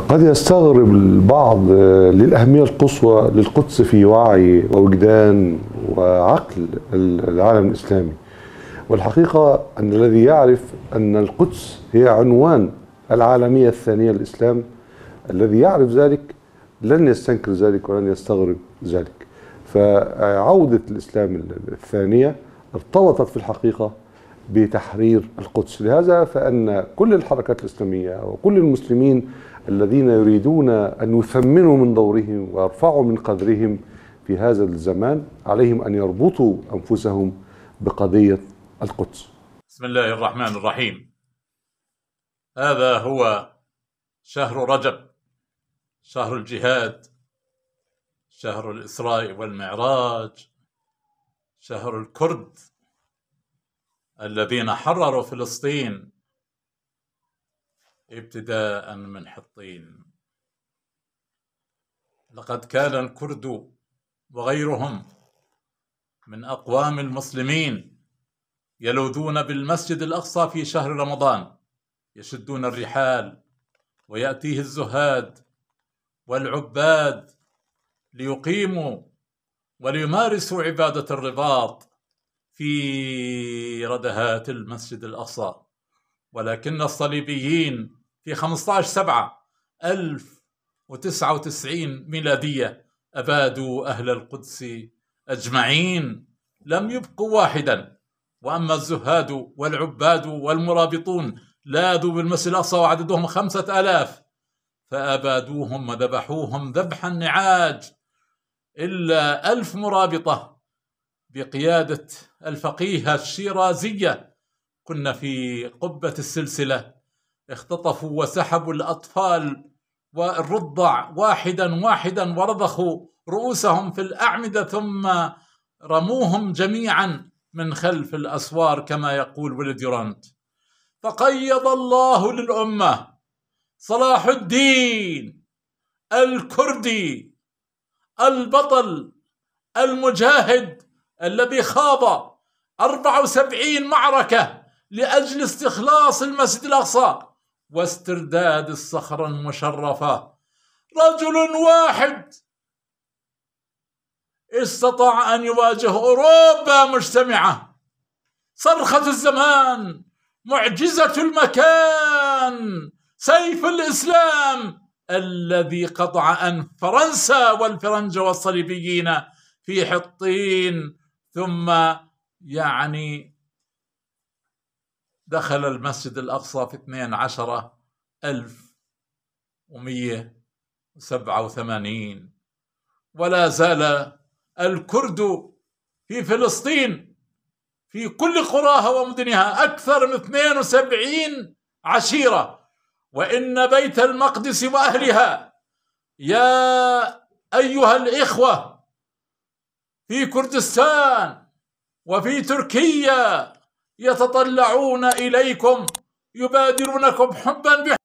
قد يستغرب البعض للأهمية القصوى للقدس في وعي ووجدان وعقل العالم الإسلامي. والحقيقة أن الذي يعرف أن القدس هي عنوان العالمية الثانية للإسلام، الذي يعرف ذلك لن يستنكر ذلك ولن يستغرب ذلك. فعودة الإسلام الثانية ارتبطت في الحقيقة بتحرير القدس. لهذا فإن كل الحركات الإسلامية وكل المسلمين الذين يريدون أن يثمنوا من دورهم ويرفعوا من قدرهم في هذا الزمان عليهم أن يربطوا أنفسهم بقضية القدس. بسم الله الرحمن الرحيم. هذا هو شهر رجب، شهر الجهاد، شهر الإسراء والمعراج، شهر الكرد الذين حرروا فلسطين ابتداء من حطين. لقد كان الكرد وغيرهم من أقوام المسلمين يلوذون بالمسجد الأقصى في شهر رمضان، يشدون الرحال ويأتيه الزهاد والعباد ليقيموا وليمارسوا عبادة الرباط في ردهات المسجد الأقصى. ولكن الصليبيين في 15/7/1099 ميلادية أبادوا أهل القدس أجمعين، لم يبقوا واحدا. وأما الزهاد والعباد والمرابطون لاذوا بالمسجد الأقصى وعددهم 5000 فأبادوهم وذبحوهم ذبح النعاج، إلا 1000 مرابطة بقيادة الفقيه الشيرازية كنا في قبة السلسلة، اختطفوا وسحبوا الأطفال والرضع واحدا واحدا ورضخوا رؤوسهم في الأعمدة ثم رموهم جميعا من خلف الأسوار كما يقول ويل ديورانت. فقيض الله للأمة صلاح الدين الكردي البطل المجاهد الذي خاض 74 معركة لأجل استخلاص المسجد الأقصى واسترداد الصخرة المشرفة. رجل واحد استطاع أن يواجه أوروبا مجتمعة. صرخة الزمان، معجزة المكان، سيف الإسلام الذي قطع أنف فرنسا والفرنجة والصليبيين في حطين، ثم دخل المسجد الأقصى في 12/11/187. ولا زال الكرد في فلسطين في كل قراها ومدنها أكثر من 72 عشيرة. وإن بيت المقدس وأهلها يا أيها الإخوة في كردستان وفي تركيا يتطلعون إليكم، يبادرونكم حبا